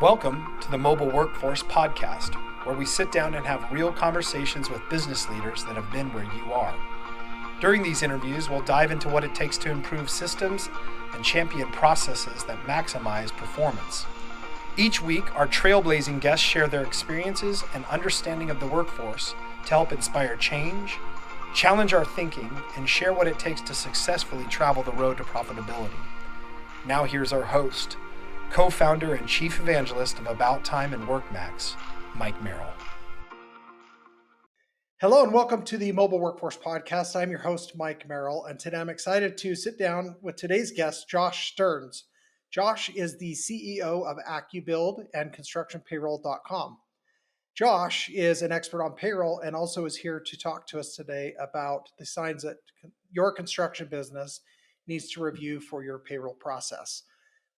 Welcome to the Mobile Workforce Podcast, where we sit down and have real conversations with business leaders that have been where you are. During these interviews, we'll dive into what it takes to improve systems and champion processes that maximize performance. Each week, our trailblazing guests share their experiences and understanding of the workforce to help inspire change, challenge our thinking, and share what it takes to successfully travel the road to profitability. Now here's our host, co-founder and chief evangelist of About Time and WorkMax, Mike Merrill. Hello and welcome to the Mobile Workforce Podcast. I'm your host, Mike Merrill, and today I'm excited to sit down with today's guest, Josh Stearns. Josh is the CEO of AccuBuild and ConstructionPayroll.com. Josh is an expert on payroll and also is here to talk to us today about the signs that your construction business needs to review for your payroll process.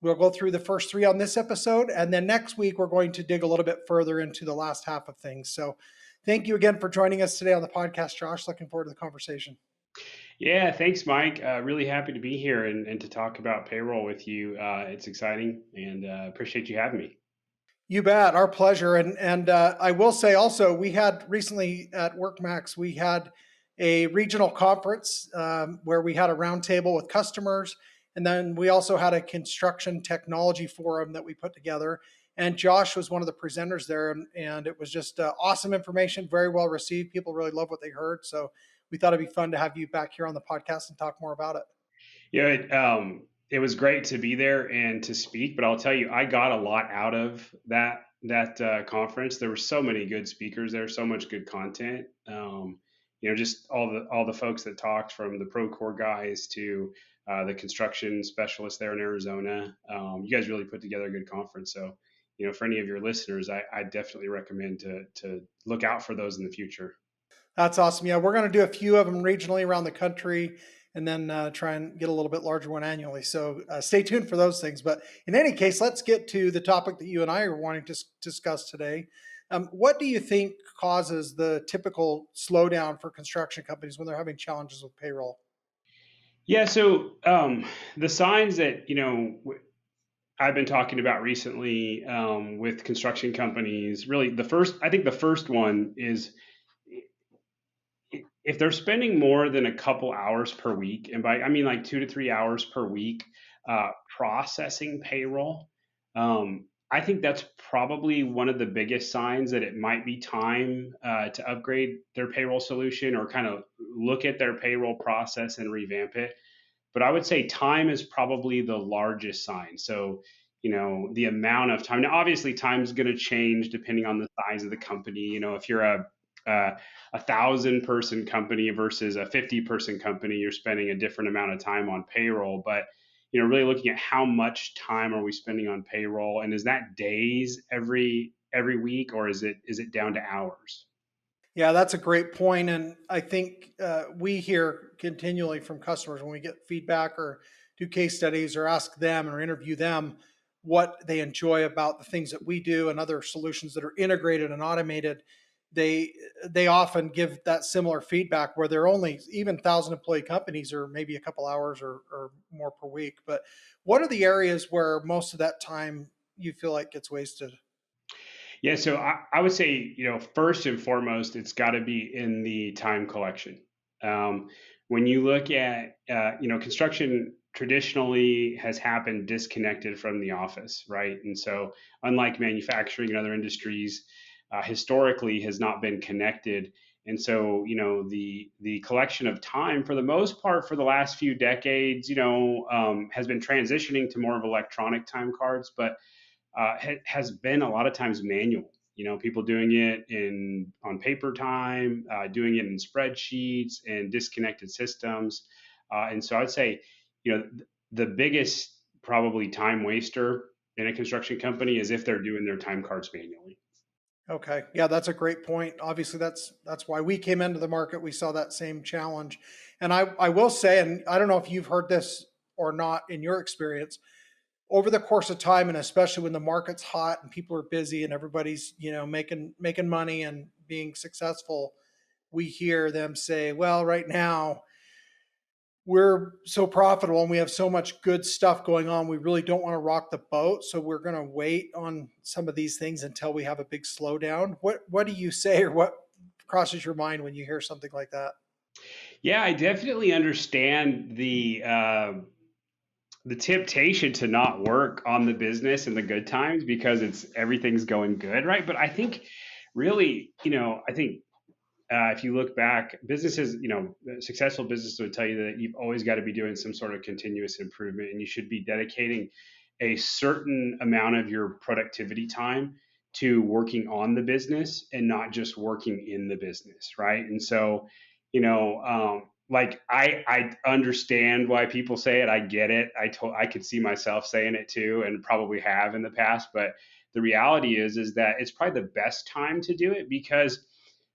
We'll go through the first three on this episode, and then next week we're going to dig a little bit further into the last half of things. So thank you again for joining us today on the podcast, Josh. Looking forward to the conversation. Yeah, thanks, Mike. Really happy to be here and to talk about payroll with you. It's exciting, and appreciate you having me. You bet. Our pleasure. And I will say also, we had recently at WorkMax, we had a regional conference where we had a roundtable with customers. And then we also had a construction technology forum that we put together. And Josh was one of the presenters there. And it was just awesome information, very well received. People really love what they heard. So we thought it'd be fun to have you back here on the podcast and talk more about it. It was great to be there and to speak, but I'll tell you, I got a lot out of that conference. There were so many good speakers there, so much good content. Just all the folks that talked, from the Procore guys to the construction specialists there in Arizona. You guys really put together a good conference. So, for any of your listeners, I definitely recommend to look out for those in the future. That's awesome. Yeah, we're going to do a few of them regionally around the country, and then try and get a little bit larger one annually. So stay tuned for those things. But in any case, let's get to the topic that you and I are wanting to discuss today. What do you think causes the typical slowdown for construction companies when they're having challenges with payroll? Yeah, so the signs that I've been talking about recently with construction companies, really I think the first one is if they're spending more than a couple hours per week, and by I mean like 2 to 3 hours per week processing payroll. I think that's probably one of the biggest signs that it might be time to upgrade their payroll solution or kind of look at their payroll process and revamp it. But I would say time is probably the largest sign. So, the amount of time. Now, obviously, time is going to change depending on the size of the company. If you're a 1,000-person company versus a 50-person company, you're spending a different amount of time on payroll. But really looking at how much time are we spending on payroll, and is that days every week, or is it down to hours? Yeah, that's a great point. And I think we hear continually from customers when we get feedback or do case studies or ask them or interview them what they enjoy about the things that we do and other solutions that are integrated and automated. They often give that similar feedback where they're only, even 1,000 employee companies, or maybe a couple hours or more per week. But what are the areas where most of that time you feel like gets wasted? Yeah, so I would say, first and foremost, it's got to be in the time collection. When you look at, construction traditionally has happened disconnected from the office, right? And so, unlike manufacturing and other industries, historically has not been connected. And so, the collection of time, for the most part, for the last few decades, has been transitioning to more of electronic time cards, but has been a lot of times manual. People doing it on paper time, doing it in spreadsheets and disconnected systems. And so I'd say, the biggest probably time waster in a construction company is if they're doing their time cards manually. Okay. Yeah, that's a great point. Obviously, that's why we came into the market. We saw that same challenge. And I will say, and I don't know if you've heard this or not in your experience, over the course of time, and especially when the market's hot and people are busy and everybody's, making money and being successful, we hear them say, well, right now we're so profitable and we have so much good stuff going on, we really don't want to rock the boat. So we're going to wait on some of these things until we have a big slowdown. What do you say, or what crosses your mind when you hear something like that? Yeah, I definitely understand the temptation to not work on the business in the good times because it's everything's going good, right? But I think really, I think if you look back, businesses, successful businesses would tell you that you've always got to be doing some sort of continuous improvement, and you should be dedicating a certain amount of your productivity time to working on the business and not just working in the business, right? And so, like I understand why people say it. I get it. I could see myself saying it too, and probably have in the past. But the reality is that it's probably the best time to do it because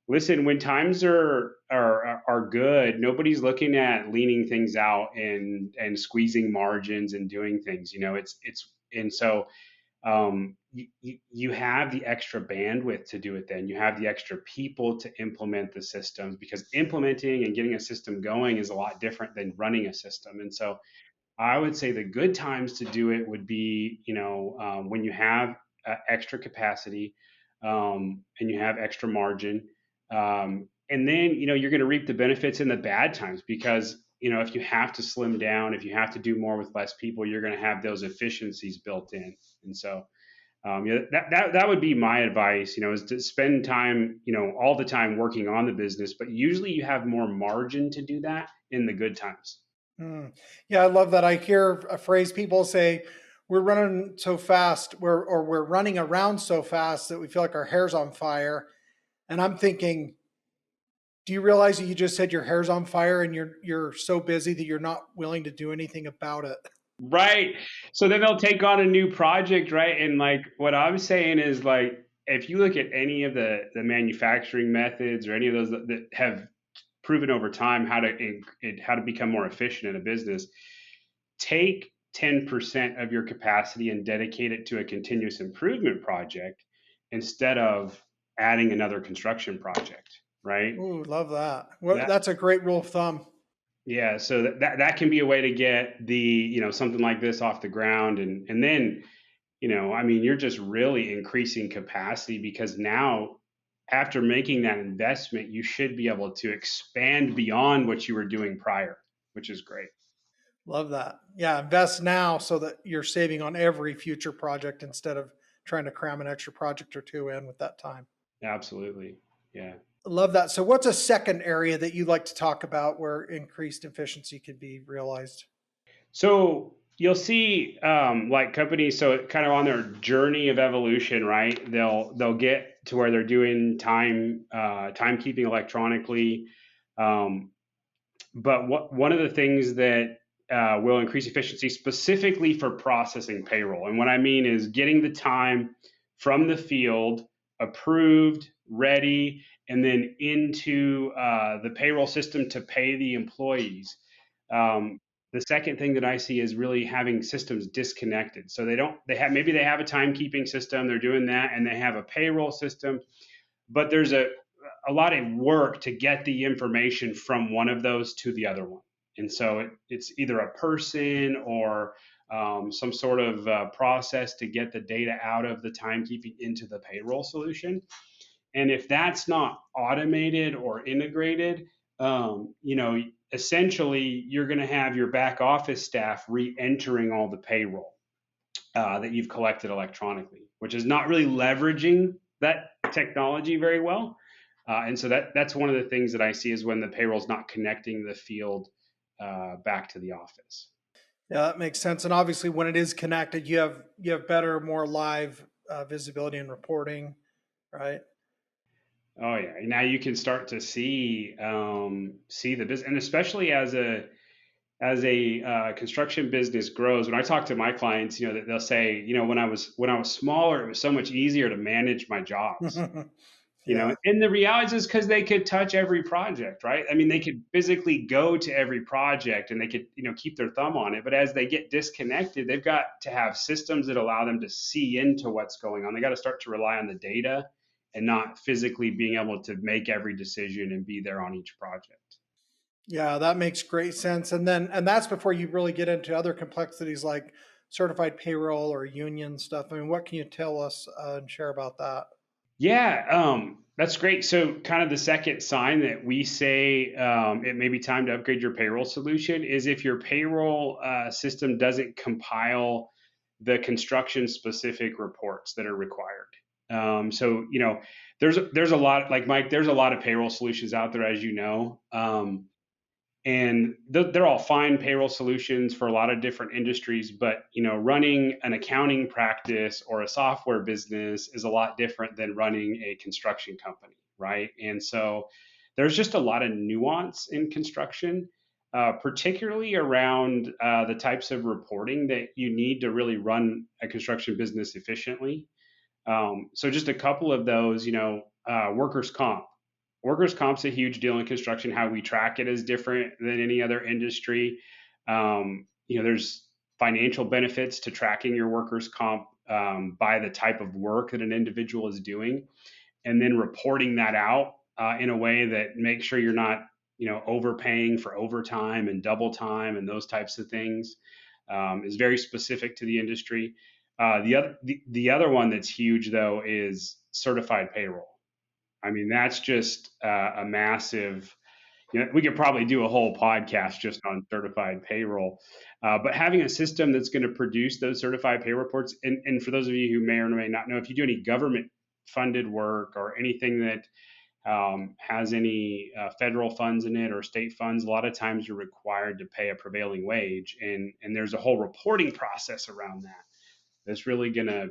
listen, when times are good, nobody's looking at leaning things out and squeezing margins and doing things. It's and so you have the extra bandwidth to do it. Then you have the extra people to implement the systems because implementing and getting a system going is a lot different than running a system. And so I would say the good times to do it would be, when you have extra capacity and you have extra margin. And then, you're going to reap the benefits in the bad times because, if you have to slim down, if you have to do more with less people, you're going to have those efficiencies built in. And so, that would be my advice, is to spend time, all the time working on the business, but usually you have more margin to do that in the good times. Mm. Yeah, I love that. I hear a phrase people say, we're running so fast, we're running around so fast that we feel like our hair's on fire. And I'm thinking, do you realize that you just said your hair's on fire and you're so busy that you're not willing to do anything about it? Right. So then they'll take on a new project, right? And like what I'm saying is like if you look at any of the manufacturing methods or any of those that have proven over time how to become more efficient in a business, take 10% of your capacity and dedicate it to a continuous improvement project instead of adding another construction project, right? Ooh, love that. That That's a great rule of thumb. Yeah, so that can be a way to get something like this off the ground, and then I mean you're just really increasing capacity because now after making that investment you should be able to expand beyond what you were doing prior, which is great. Love that. Yeah, invest now so that you're saving on every future project instead of trying to cram an extra project or two in with that time. Absolutely. Yeah. Love that. So, what's a second area that you'd like to talk about where increased efficiency can be realized? So you'll see like companies, so kind of on their journey of evolution, right? They'll get to where they're doing timekeeping electronically. Um, but one of the things that will increase efficiency specifically for processing payroll, and what I mean is getting the time from the field approved, ready, and then into the payroll system to pay the employees. Um, the second thing that I see is really having systems disconnected. So maybe they have a timekeeping system, they're doing that, and they have a payroll system, but there's a lot of work to get the information from one of those to the other one. And so it's either a person or some sort of process to get the data out of the timekeeping into the payroll solution. And if that's not automated or integrated, essentially you're going to have your back office staff re-entering all the payroll that you've collected electronically, which is not really leveraging that technology very well. And so that's one of the things that I see is when the payroll is not connecting the field back to the office. Yeah, that makes sense. And obviously, when it is connected, you have better, more live visibility and reporting, right? Oh yeah, now you can start to see the business, and especially as a construction business grows. When I talk to my clients, that they'll say, when I was smaller, it was so much easier to manage my jobs. Yeah. And the reality is because they could touch every project, right? I mean, they could physically go to every project and they could, keep their thumb on it. But as they get disconnected, they've got to have systems that allow them to see into what's going on. They got to start to rely on the data and not physically being able to make every decision and be there on each project. Yeah, that makes great sense. And that's before you really get into other complexities like certified payroll or union stuff. I mean, what can you tell us and share about that? Yeah, that's great. So, kind of the second sign that we say it may be time to upgrade your payroll solution is if your payroll system doesn't compile the construction specific reports that are required. So, there's a lot, like Mike, there's a lot of payroll solutions out there, as you know. And they're all fine payroll solutions for a lot of different industries, but running an accounting practice or a software business is a lot different than running a construction company, right? And so there's just a lot of nuance in construction, particularly around the types of reporting that you need to really run a construction business efficiently. So just a couple of those, workers' comp. Workers' comp's a huge deal in construction. How we track it is different than any other industry. There's financial benefits to tracking your workers' comp by the type of work that an individual is doing, and then reporting that out in a way that makes sure you're not, overpaying for overtime and double time and those types of things. Is very specific to the industry. The other one that's huge though is certified payroll. I mean, that's just a massive. We could probably do a whole podcast just on certified payroll. But having a system that's going to produce those certified pay reports, and for those of you who may or may not know, if you do any government funded work or anything that has any federal funds in it or state funds, a lot of times you're required to pay a prevailing wage, and there's a whole reporting process around that that's really going to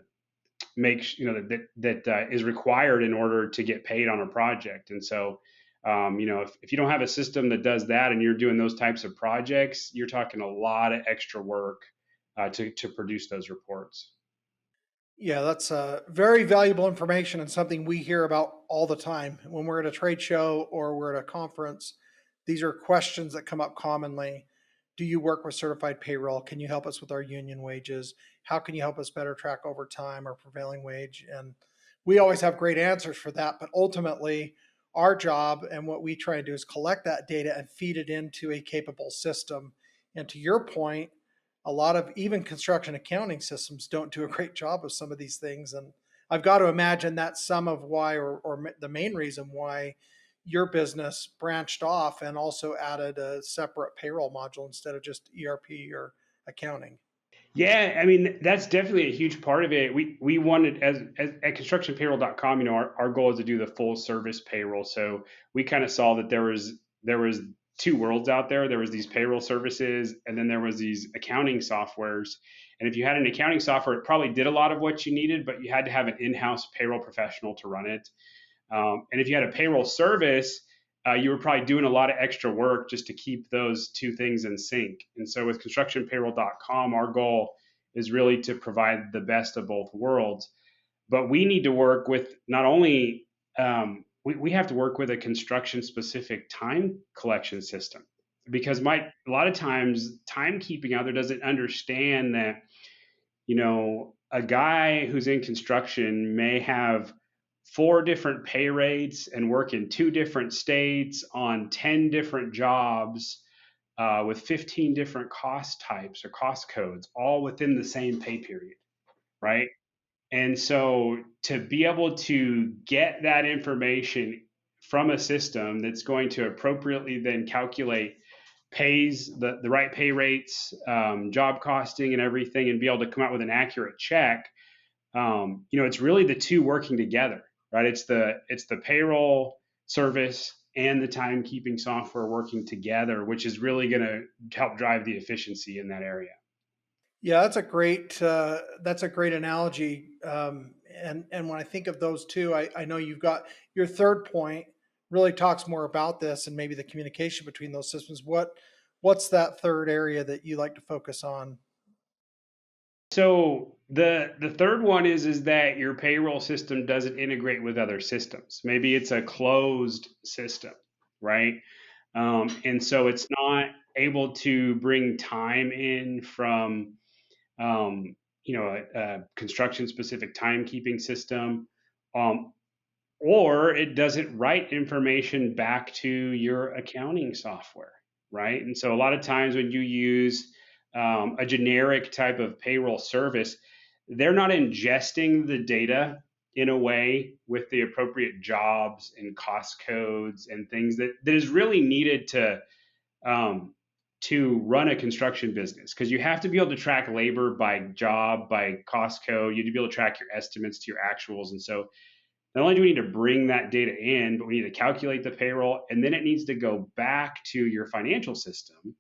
make that is required in order to get paid on a project. And so if you don't have a system that does that and you're doing those types of projects, you're talking a lot of extra work to produce those reports. Yeah, that's very valuable information and something we hear about all the time. When we're at a trade show or we're at a conference, these are questions that come up commonly. Do you work with certified payroll? Can you help us with our union wages? How can you help us better track overtime or prevailing wage? And we always have great answers for that. But ultimately, our job and what we try to do is collect that data and feed it into a capable system. And to your point, a lot of even construction accounting systems don't do a great job of some of these things. And I've got to imagine that's some of why, or the main reason why your business branched off and also added a separate payroll module instead of just ERP or accounting. Yeah, I mean that's definitely a huge part of it. We wanted as at constructionpayroll.com, our goal is to do the full service payroll. So we kind of saw that there was two worlds out there. There was these payroll services, and then there was these accounting softwares. And if you had an accounting software, it probably did a lot of what you needed, but you had to have an in-house payroll professional to run it. And if you had a payroll service, you were probably doing a lot of extra work just to keep those two things in sync. And so with constructionpayroll.com, our goal is really to provide the best of both worlds. But we need to work with not only, we have to work with a construction specific time collection system because Mike, a lot of times timekeeping out there doesn't understand that, a guy who's in construction may have four different pay rates and work in two different states on 10 different jobs with 15 different cost types or cost codes, all within the same pay period, right? And so to be able to get that information from a system that's going to appropriately then calculate pays the right pay rates, job costing, and everything, and be able to come out with an accurate check. It's really the two working together, right? It's the payroll service and the timekeeping software working together, which is really going to help drive the efficiency in that area. Yeah, that's a great analogy. And when I think of those two, I know you've got your third point really talks more about this and maybe the communication between those systems. What's that third area that you like to focus on? So the third one is that your payroll system doesn't integrate with other systems. Maybe it's a closed system, right? And so it's not able to bring time in from a construction specific timekeeping system, um, or it doesn't write information back to your accounting software. right? And so a lot of times when you use a generic type of payroll service, they're not ingesting the data in a way with the appropriate jobs and cost codes and things that is really needed um, to run a construction business, because you have to be able to track labor by job, by cost code. You need to be able to track your estimates to your actuals. And so not only do we need to bring that data in, but we need to calculate the payroll, and then it needs to go back to your financial system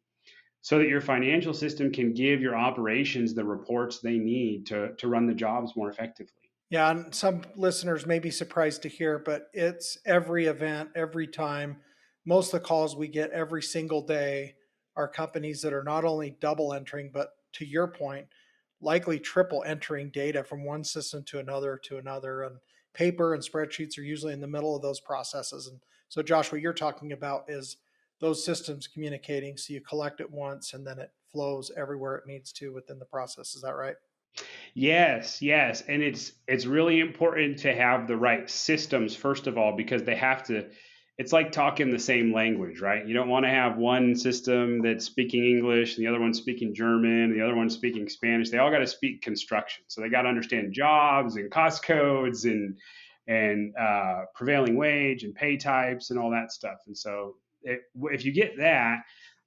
so that your financial system can give your operations the reports they need to run the jobs more effectively. Yeah, and some listeners may be surprised to hear, but it's every event, every time. Most of the calls we get every single day are companies that are not only double entering, but to your point, likely triple entering data from one system to another to another. And paper and spreadsheets are usually in the middle of those processes. And so, Josh, what you're talking about is those systems communicating. So you collect it once and then it flows everywhere it needs to within the process. Is that right? Yes, yes, and it's really important to have the right systems first of all, because they have to. It's like talking the same language, right? You don't want to have one system that's speaking English and the other one speaking German, and the other one speaking Spanish. They all got to speak construction, so they got to understand jobs and cost codes and prevailing wage and pay types and all that stuff. And so, if you get that,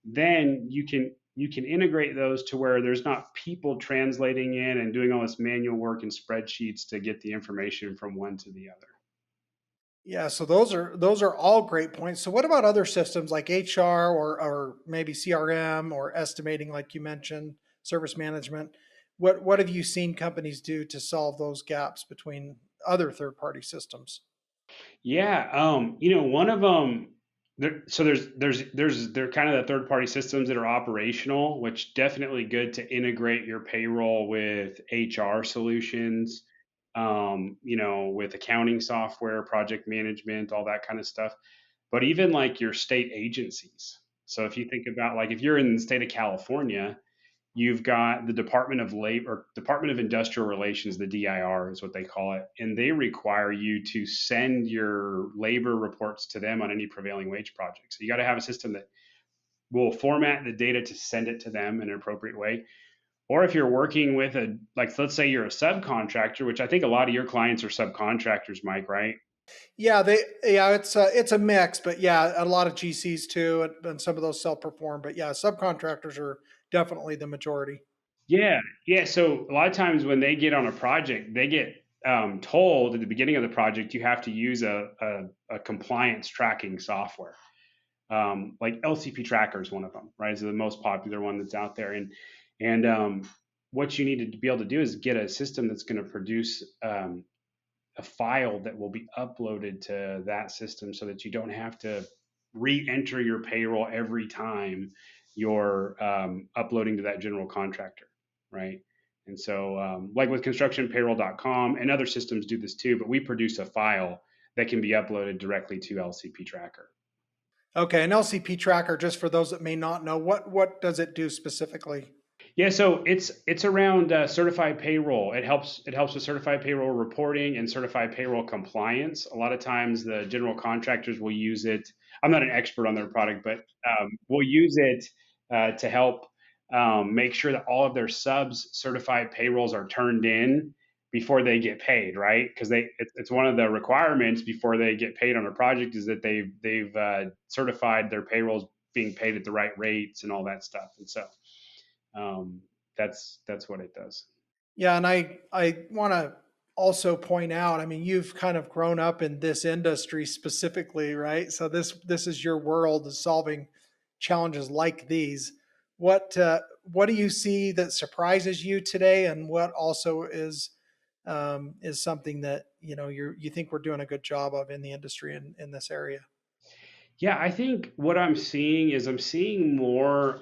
then you can integrate those to where there's not people translating in and doing all this manual work in spreadsheets to get the information from one to the other. Yeah, so those are all great points. So what about other systems like HR or maybe CRM or estimating, like you mentioned, service management? What have you seen companies do to solve those gaps between other third party systems? Yeah, one of them. So they're kind of the third party systems that are operational, which definitely good to integrate your payroll with HR solutions, with accounting software, project management, all that kind of stuff. But even like your state agencies. So if you think about, like, if you're in the state of California, you've got the Department of Labor, Department of Industrial Relations, the DIR is what they call it, and they require you to send your labor reports to them on any prevailing wage project. So you got to have a system that will format the data to send it to them in an appropriate way. Or if you're working with like, let's say you're a subcontractor, which I think a lot of your clients are subcontractors, Mike, right? It's a mix, but yeah, a lot of GCs too, and some of those self perform. But yeah, subcontractors are definitely the majority. Yeah, yeah. So a lot of times when they get on a project, they get told at the beginning of the project you have to use a compliance tracking software. Like LCP Tracker is one of them, right? It's the most popular one that's out there, and what you need to be able to do is get a system that's going to produce a file that will be uploaded to that system, so that you don't have to re-enter your payroll every time you're uploading to that general contractor, right? And so, like with constructionpayroll.com and other systems do this too, but we produce a file that can be uploaded directly to LCP Tracker. Okay, an LCP tracker, just for those that may not know, what does it do specifically? Yeah, so it's around certified payroll. It helps with certified payroll reporting and certified payroll compliance. A lot of times, the general contractors will use it. I'm not an expert on their product, but we'll use it to help make sure that all of their subs certified payrolls are turned in before they get paid, right? Because it's one of the requirements before they get paid on a project is that they've certified their payrolls being paid at the right rates and all that stuff. And so um, that's what it does. Yeah, and I want to also point out, I mean, you've kind of grown up in this industry specifically, right? So this is your world, is solving challenges like these. What do you see that surprises you today, and what also is something that you think we're doing a good job of in the industry in this area? Yeah, I think what I'm seeing more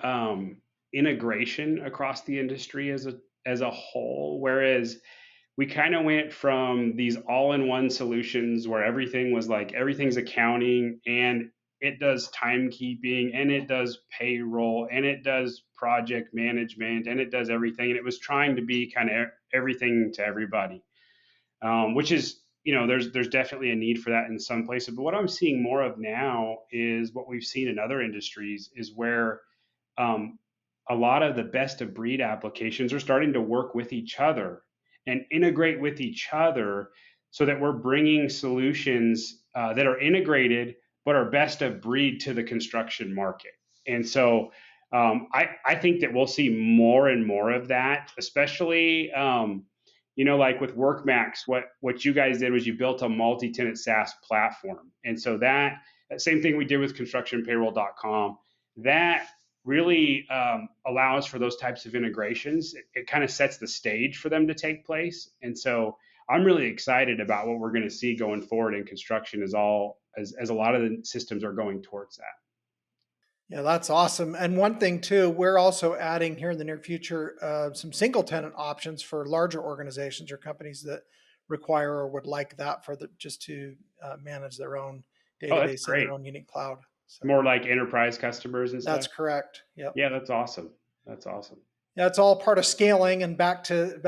integration across the industry as a whole, whereas we kind of went from these all-in-one solutions where everything was like everything's accounting and it does timekeeping and it does payroll and it does project management and it does everything, and it was trying to be kind of everything to everybody, which is there's definitely a need for that in some places. But what I'm seeing more of now is what we've seen in other industries is where um, a lot of the best of breed applications are starting to work with each other and integrate with each other so that we're bringing solutions that are integrated but are best of breed to the construction market. And so I think that we'll see more and more of that, especially like with WorkMax. What you guys did was you built a multi-tenant SaaS platform, and so that same thing we did with constructionpayroll.com. That really allows for those types of integrations. It kind of sets the stage for them to take place, and so I'm really excited about what we're going to see going forward in construction as a lot of the systems are going towards that. Yeah, that's awesome. And one thing too, we're also adding here in the near future some single tenant options for larger organizations or companies that require or would like that just to manage their own Oh, that's database in great. their own unique cloud. So More like enterprise customers and that's stuff. correct. Yep. Yeah, that's awesome. That's awesome. Yeah, it's all part of scaling, and back to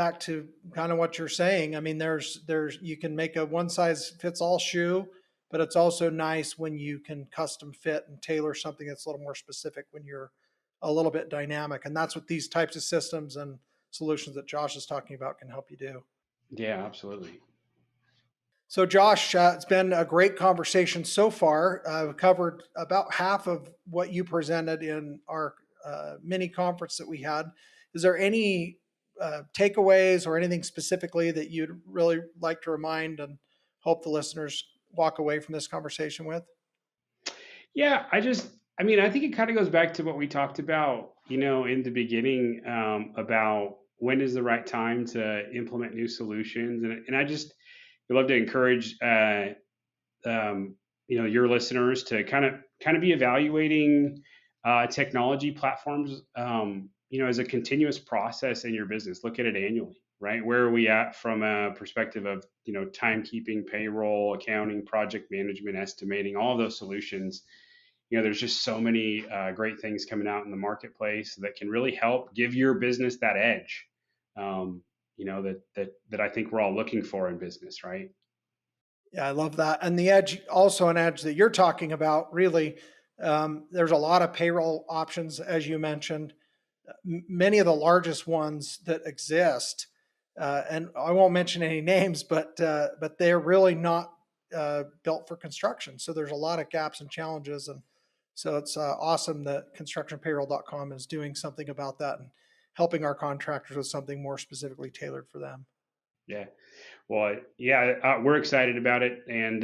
kind of what you're saying. I mean, there's you can make a one size fits all shoe, but it's also nice when you can custom fit and tailor something that's a little more specific when you're a little bit dynamic. And that's what these types of systems and solutions that Josh is talking about can help you do. Yeah, absolutely. So, Josh, it's been a great conversation so far. We've covered about half of what you presented in our mini conference that we had. Is there any takeaways or anything specifically that you'd really like to remind and hope the listeners walk away from this conversation with? Yeah, I think it kind of goes back to what we talked about, in the beginning about when is the right time to implement new solutions, and I just would love to encourage your listeners to kind of be evaluating technology platforms, as a continuous process in your business. Look at it annually, right? Where are we at from a perspective of timekeeping, payroll, accounting, project management, estimating, all of those solutions. There's just so many great things coming out in the marketplace that can really help give your business that edge. That I think we're all looking for in business, right? Yeah, I love that. And the edge, also an edge that you're talking about, really, there's a lot of payroll options, as you mentioned. Many of the largest ones that exist, and I won't mention any names, but they're really not built for construction. So there's a lot of gaps and challenges, and so it's awesome that constructionpayroll.com is doing something about that and helping our contractors with something more specifically tailored for them. Yeah. Well, yeah, we're excited about it, and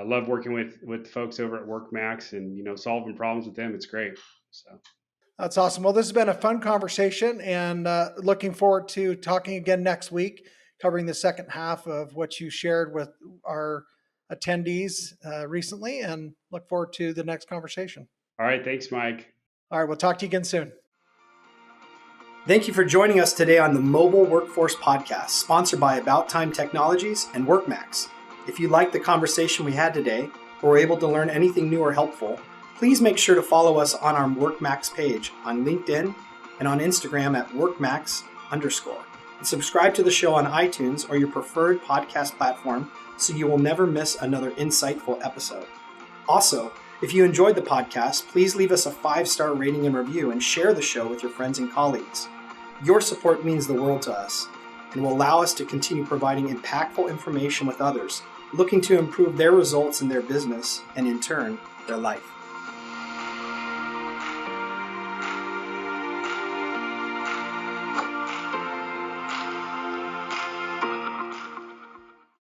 love working with folks over at WorkMax and solving problems with them. It's great. So that's awesome. Well, this has been a fun conversation, and looking forward to talking again next week, covering the second half of what you shared with our attendees recently, and look forward to the next conversation. All right. Thanks, Mike. All right. We'll talk to you again soon. Thank you for joining us today on the Mobile Workforce Podcast, sponsored by About Time Technologies and WorkMax. If you liked the conversation we had today, or were able to learn anything new or helpful, please make sure to follow us on our WorkMax page on LinkedIn and on Instagram at WorkMax_. And subscribe to the show on iTunes or your preferred podcast platform so you will never miss another insightful episode. Also, if you enjoyed the podcast, please leave us a 5-star rating and review and share the show with your friends and colleagues. Your support means the world to us and will allow us to continue providing impactful information with others looking to improve their results in their business and, in turn, their life.